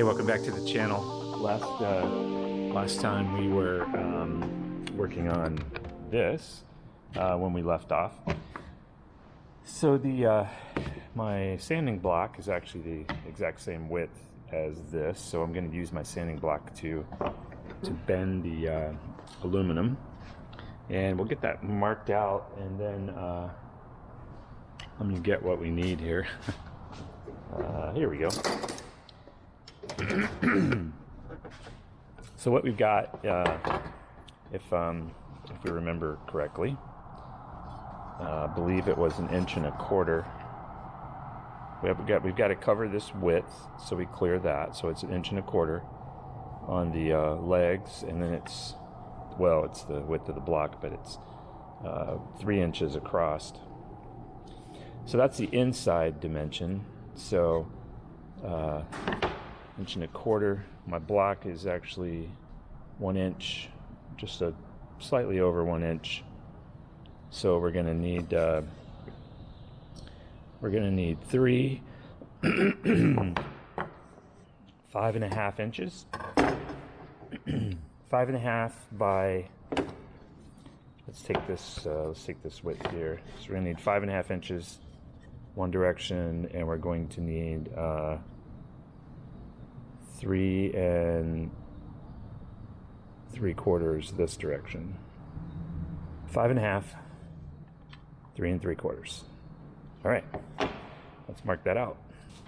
Hey, welcome back to the channel. Last time we were working on this when we left off. So my sanding block is actually the exact same width as this, so I'm going to use my sanding block to bend the aluminum, and we'll get that marked out, and then I'm going to get what we need here. Here we go. So what we've got, if we remember correctly, I believe it was 1.25 inches. We've got to cover this width, so we clear that. So it's 1.25 inches on the legs, and then it's the width of the block, but it's 3 inches across. So that's the inside dimension. So 1.25 inches. My block is actually 1 inch, just slightly over 1 inch. So we're going to need 3 5.5 inches. 5.5 by, let's take this width here. So we're going to need 5.5 inches one direction, and we're going to need 3 3/4 this direction. 5.5, 3 3/4. All right, let's mark that out.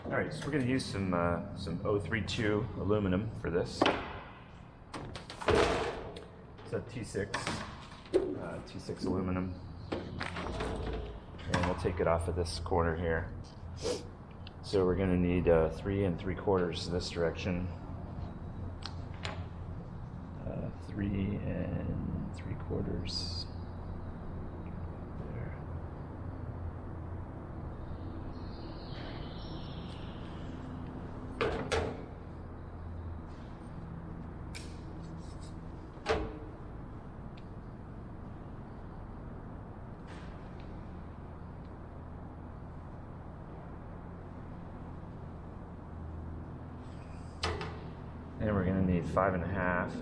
All right, so we're going to use some 032 aluminum for this. It's a T6 aluminum, and we'll take it off of this corner here. So we're going to need 3 3/4 this direction. 3 3/4 there. And we're going to need 5.5.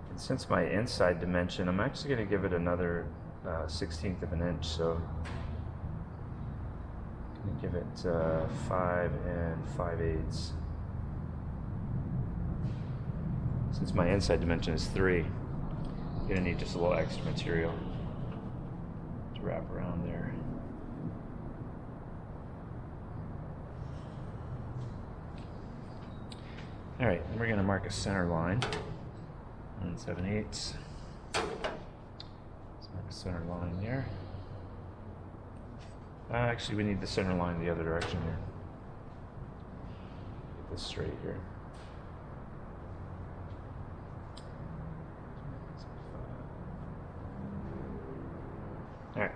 And since my inside dimension, I'm actually going to give it another 1/16 of an inch. So I'm going to give it 5 5/8. Since my inside dimension is 3, I'm going to need just a little extra material to wrap around there. All right, and we're going to mark a center line. 1 7/8. Let's mark a center line there. Actually, we need the center line the other direction here. Get this straight here. All right.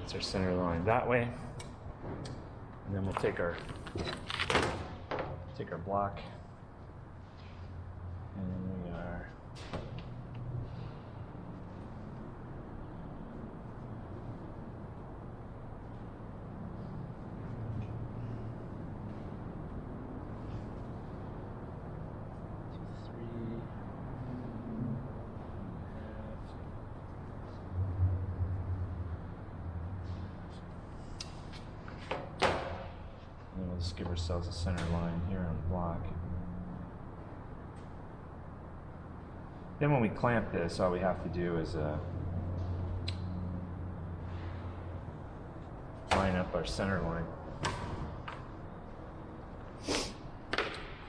That's our center line that way, and then we'll take our block, and we are just give ourselves a center line here on the block. Then when we clamp this, all we have to do is line up our center line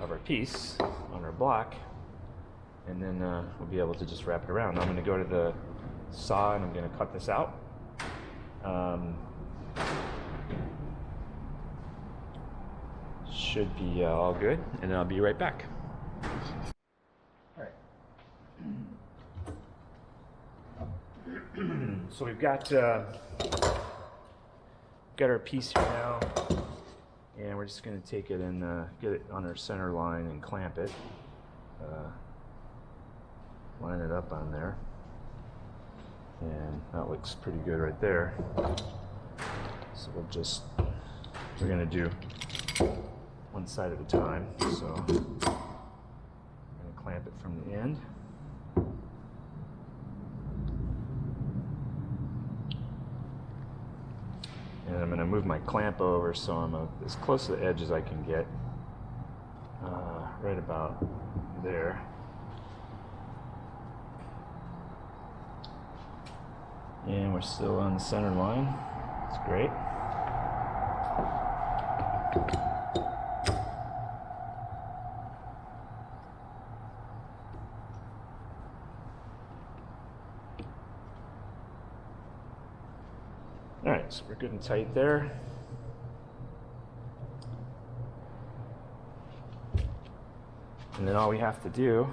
of our piece on our block, and then we'll be able to just wrap it around. Now I'm going to go to the saw and I'm going to cut this out. Should be all good, and then I'll be right back. All right. So we've got our piece here now, And we're just going to take it and get it on our center line and clamp it. Line it up on there. And that looks pretty good right there. So we're going to do one side at a time. So I'm going to clamp it from the end. And I'm going to move my clamp over so I'm as close to the edge as I can get. Right about there. And we're still on the center line. That's great. Alright, so we're good and tight there. And then all we have to do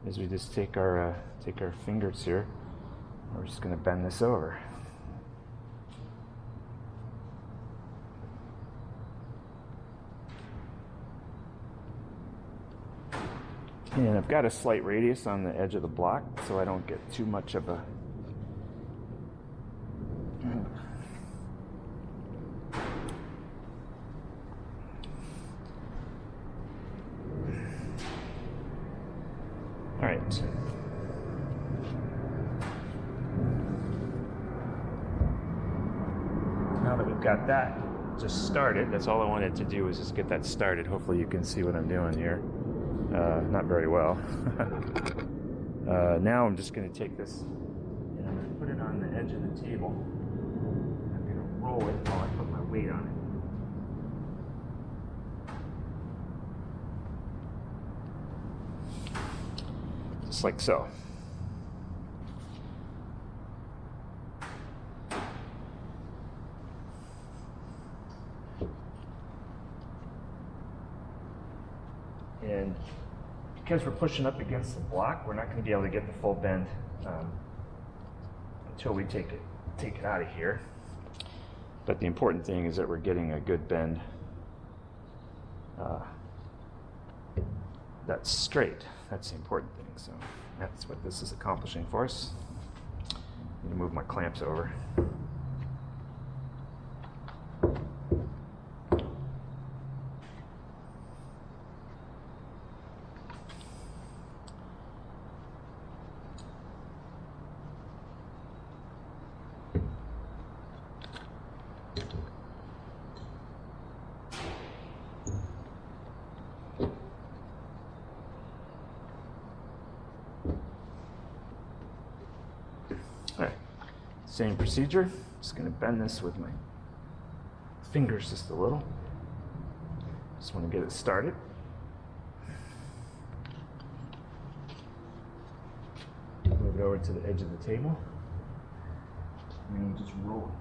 is we just take our fingers here. We're just going to bend this over. And I've got a slight radius on the edge of the block so I don't get too much of a all right. Now that we've got that just started, that's all I wanted to do was just get that started. Hopefully you can see what I'm doing here. Not very well. Now I'm just going to take this and I'm going to put it on the edge of the table. I'm going to roll it while I put my weight on it. Just like so. And because we're pushing up against the block, we're not going to be able to get the full bend until we take it out of here. But the important thing is that we're getting a good bend that's straight. That's the important thing. So that's what this is accomplishing for us. I'm going to move my clamps over. Alright, same procedure. Just going to bend this with my fingers just a little. Just want to get it started. Move it over to the edge of the table. And just roll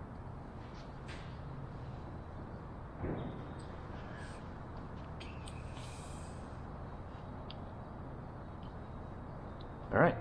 it. All right.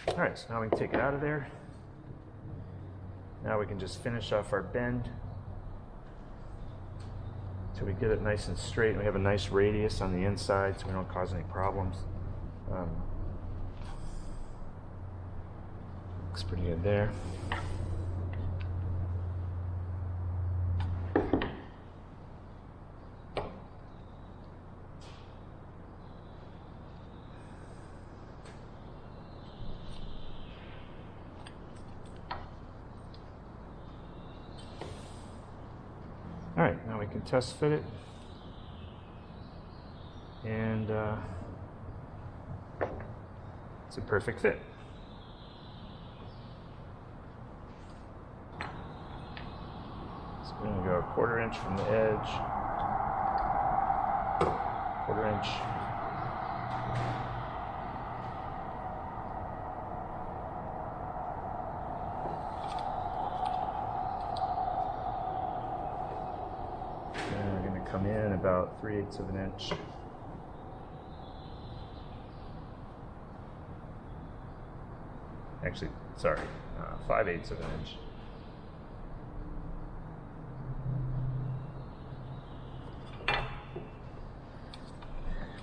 All right, so now we can take it out of there. Now we can just finish off our bend till we get it nice and straight. We have a nice radius on the inside so we don't cause any problems. Looks pretty good there. All right, now we can test fit it, and it's a perfect fit. So we're going to go 1/4 inch from the edge, 1/4 inch, come in about 3/8 of an inch. Actually, sorry, 5/8 of an inch.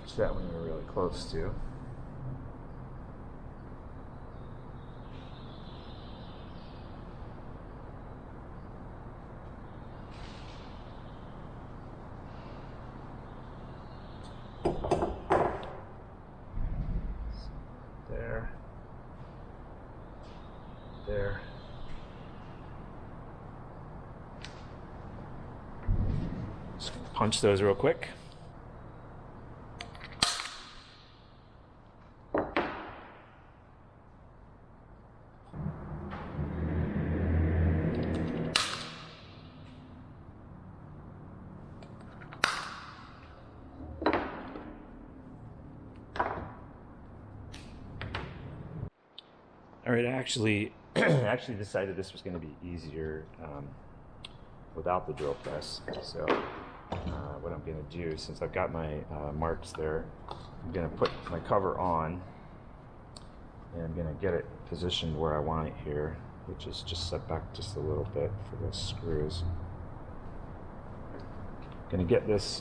Which that one we're really close to. There. Just punch those real quick. All right, I actually decided this was going to be easier without the drill press. So what I'm going to do, since I've got my marks there, I'm going to put my cover on, and I'm going to get it positioned where I want it here, which is just set back just a little bit for those screws. I'm going to get this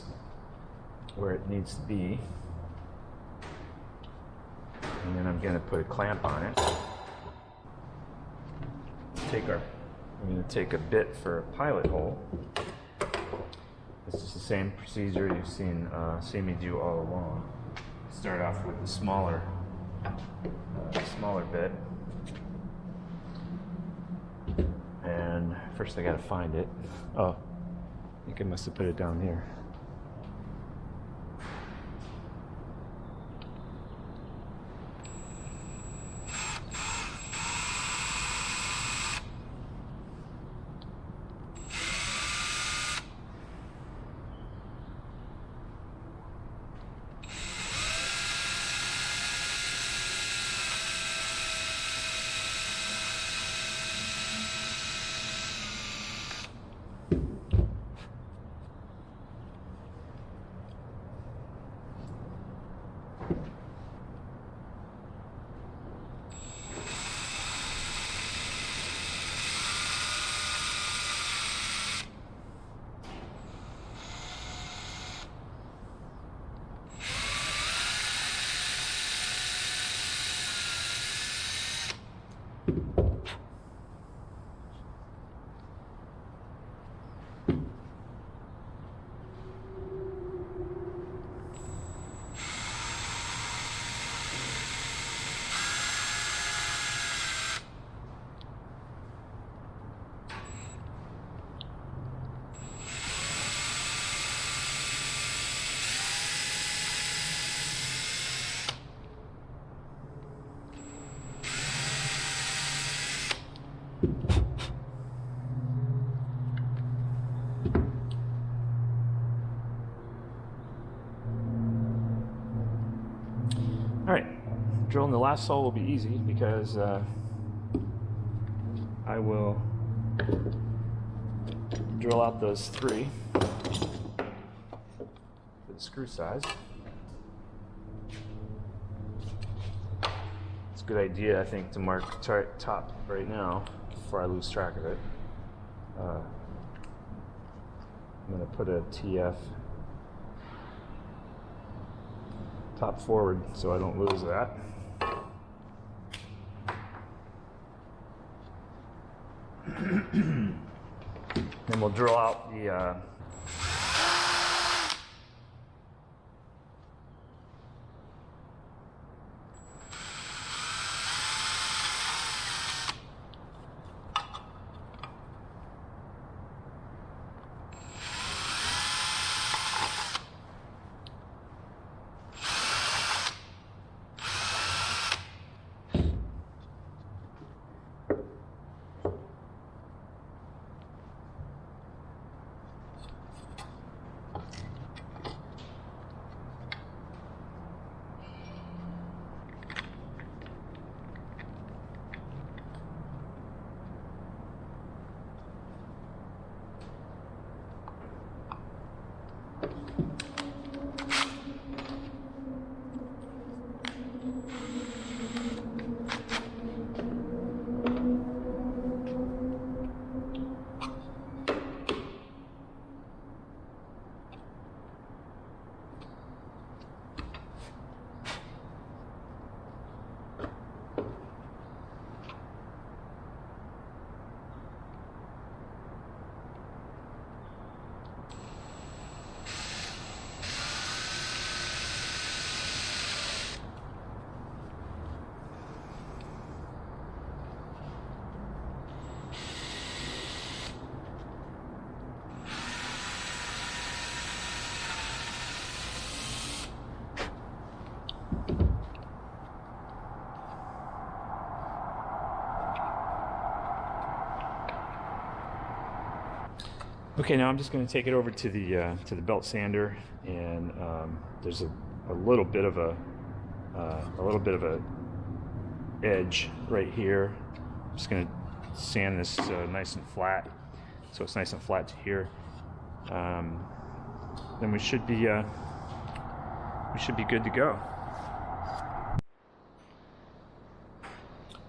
where it needs to be, and then I'm going to put a clamp on it. I'm going to take a bit for a pilot hole. This is the same procedure you've seen me do all along. Start off with the smaller bit, and first I got to find it. Oh, I think I must have put it down here. Alright, drilling the last hole will be easy because I will drill out those 3 for the screw size. It's a good idea, I think, to mark top right now before I lose track of it. I'm going to put a TF top forward so I don't lose that. Then we'll drill out the Okay, now I'm just going to take it over to the belt sander, and there's a little bit of a edge right here. I'm just going to sand this nice and flat, so it's nice and flat to here. Then we should be good to go.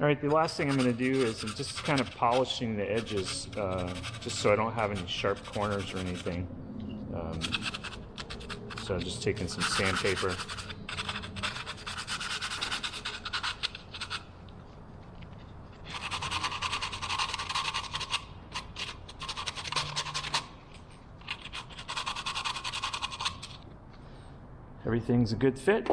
All right, the last thing I'm going to do is I'm just kind of polishing the edges, just so I don't have any sharp corners or anything. So I'm just taking some sandpaper. Everything's a good fit.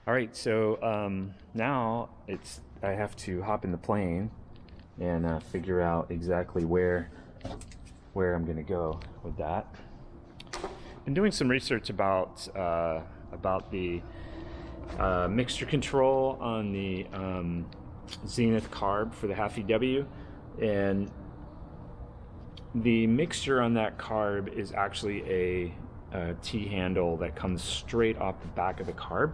All right, so now I have to hop in the plane and figure out exactly where I'm going to go with that. Been doing some research about the mixture control on the Zenith carb for the half EW, and the mixture on that carb is actually a T handle that comes straight off the back of the carb.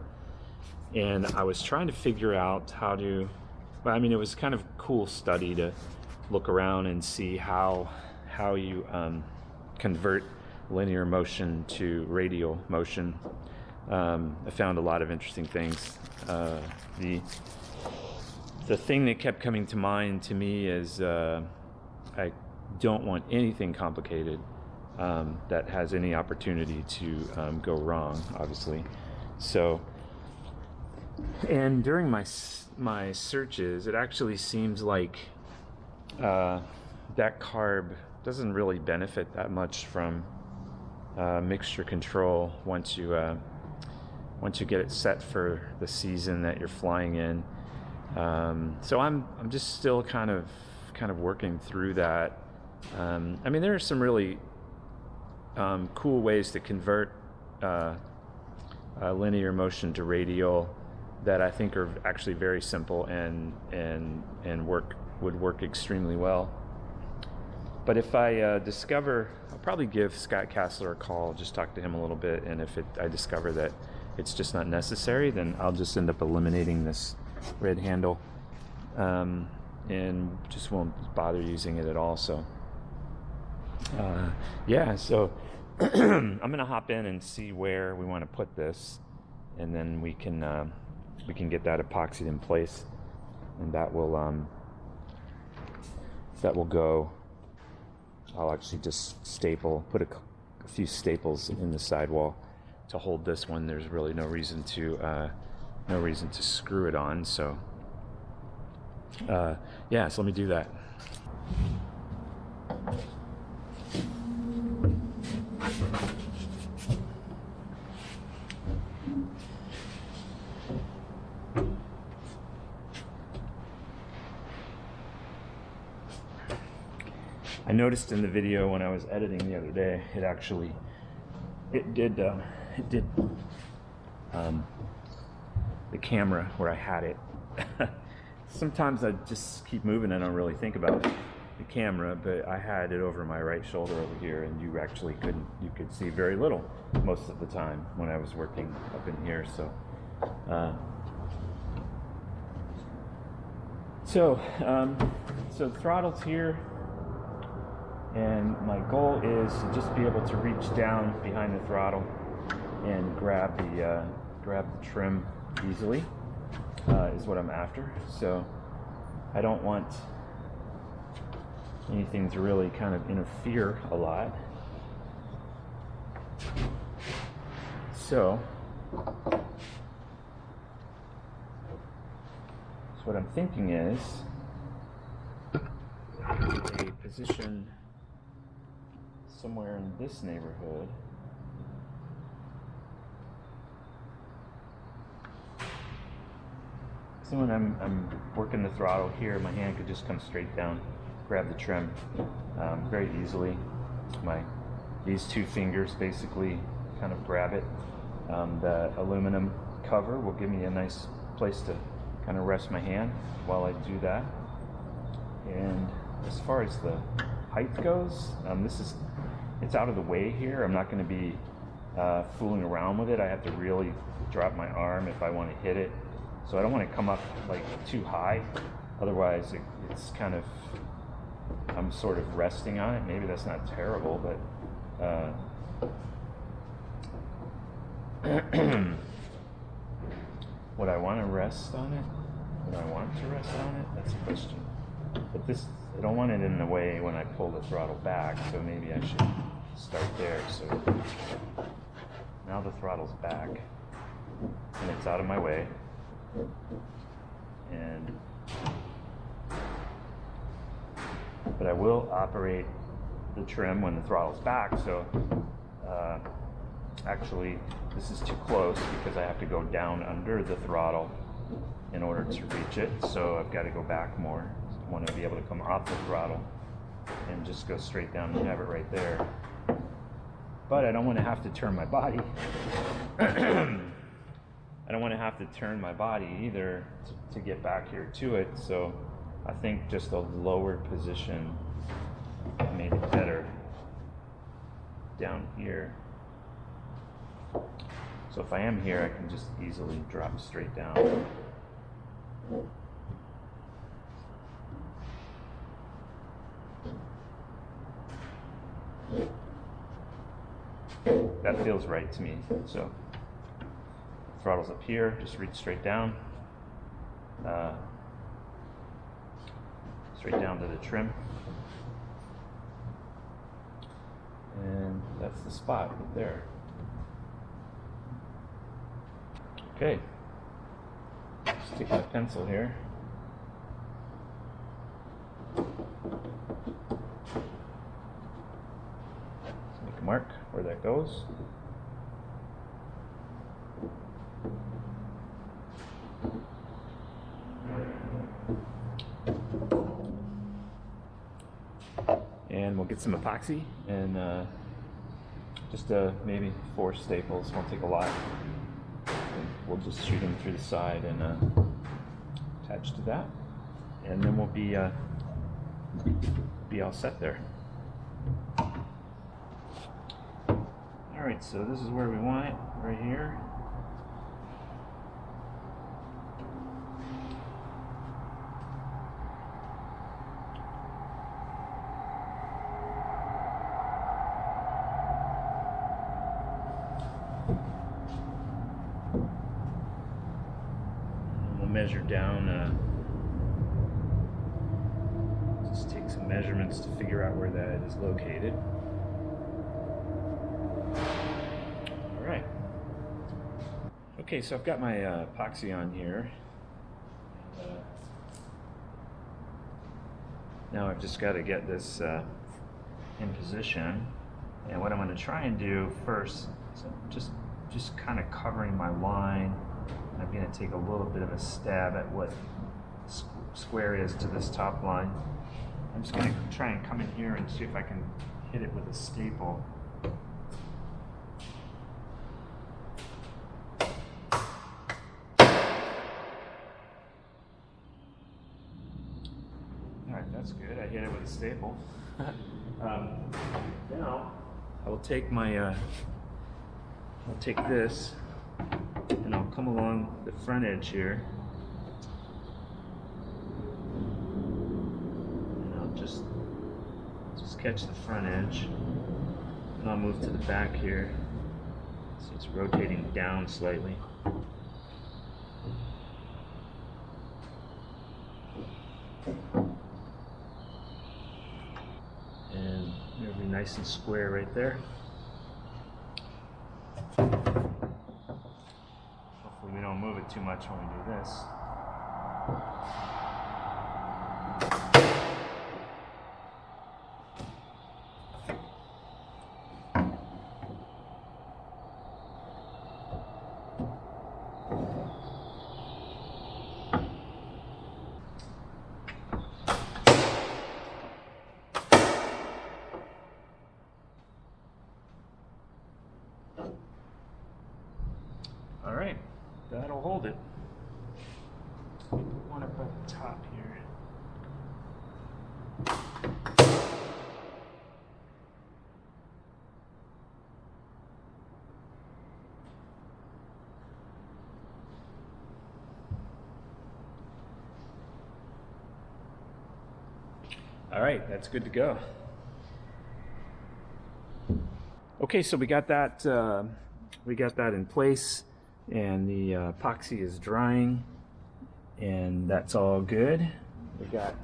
And I was trying to figure out how to, well, I mean, it was kind of a cool study to look around and see how you convert linear motion to radial motion. I found a lot of interesting things. The thing that kept coming to mind to me is I don't want anything complicated that has any opportunity to go wrong, obviously. So, and during my searches, it actually seems like that carb doesn't really benefit that much from mixture control once you get it set for the season that you're flying in. So I'm just still kind of working through that. I mean, there are some really cool ways to convert linear motion to radial that I think are actually very simple and would work extremely well. But if I discover, I'll probably give Scott Kassler a call, just talk to him a little bit, and if I discover that it's just not necessary, then I'll just end up eliminating this red handle and just won't bother using it at all. So yeah, so I'm gonna hop in and see where we want to put this, and then we can get that epoxied in place, and that will go. I'll actually just put a few staples in the sidewall to hold this one. There's really no reason to screw it on. So yeah, so let me do that. I noticed in the video when I was editing the other day, it did the camera where I had it sometimes I just keep moving and I don't really think about the camera, but I had it over my right shoulder over here, and you actually you could see very little most of the time when I was working up in here. So the throttle's here, and my goal is to just be able to reach down behind the throttle and grab the trim easily, is what I'm after. So I don't want anything to really kind of interfere a lot. So what I'm thinking is a position somewhere in this neighborhood. So when I'm working the throttle here, my hand could just come straight down, grab the trim very easily. These two fingers basically kind of grab it. The aluminum cover will give me a nice place to kind of rest my hand while I do that. And as far as the height goes, it's out of the way here. I'm not going to be fooling around with it. I have to really drop my arm if I want to hit it. So I don't want to come up like too high. Otherwise, it's kind of, I'm sort of resting on it. Maybe that's not terrible, but would I want to rest on it? Would I want to rest on it? That's a question. But I don't want it in the way when I pull the throttle back, so maybe I should start there. So now the throttle's back, and it's out of my way. But I will operate the trim when the throttle's back. So actually, this is too close because I have to go down under the throttle in order to reach it. So I've got to go back more. I want to be able to come off the throttle and just go straight down and have it right there. But I don't want to have to turn my body. I don't want to have to turn my body either to get back here to it. So I think just a lower position made it better down here. So if I am here, I can just easily drop straight down. That feels right to me. So throttle's up here, just reach straight down. Straight down to the trim. And that's the spot right there. Okay. Just take my pencil here. Make a mark where that goes. And we'll get some epoxy and just maybe 4 staples. Won't take a lot. We'll just shoot them through the side and attach to that, and then we'll be all set there. All right, so this is where we want it, right here. Measure down, just take some measurements to figure out where that is located. All right. Okay, so I've got my epoxy on here. Now I've just got to get this in position. And what I'm going to try and do first is just kind of covering my line. I'm going to take a little bit of a stab at what square is to this top line. I'm just going to try and come in here and see if I can hit it with a staple. That's good. I hit it with a staple. Now I will take my I'll take this and I'll come along the front edge here, and I'll just catch the front edge, and I'll move to the back here. So it's rotating down slightly. And it'll be nice and square right there. Hopefully we don't move it too much when we do this. All right, that'll hold it. Put one up at the top here. All right, that's good to go. Okay, so we got that in place, and the epoxy is drying, and that's all good. We got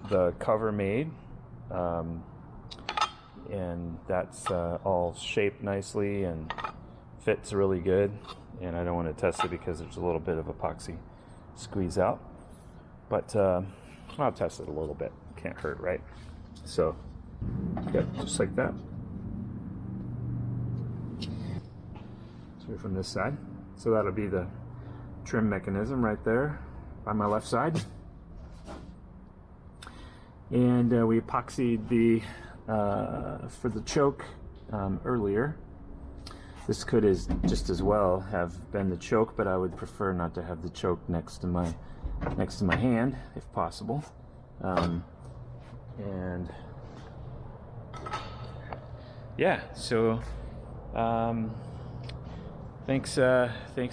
the cover made, and that's all shaped nicely and fits really good. And I don't want to test it because there's a little bit of epoxy squeeze out, but I'll test it a little bit. Can't hurt, right? So, yeah, just like that. From this side, so that'll be the trim mechanism right there by my left side, and we epoxied the for the choke earlier. This could just as well have been the choke, but I would prefer not to have the choke next to my hand if possible. And yeah, so thanks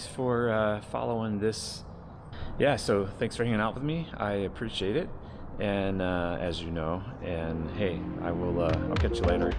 for following this. Yeah, so thanks for hanging out with me. I appreciate it, and as you know, and hey, I'll catch you later.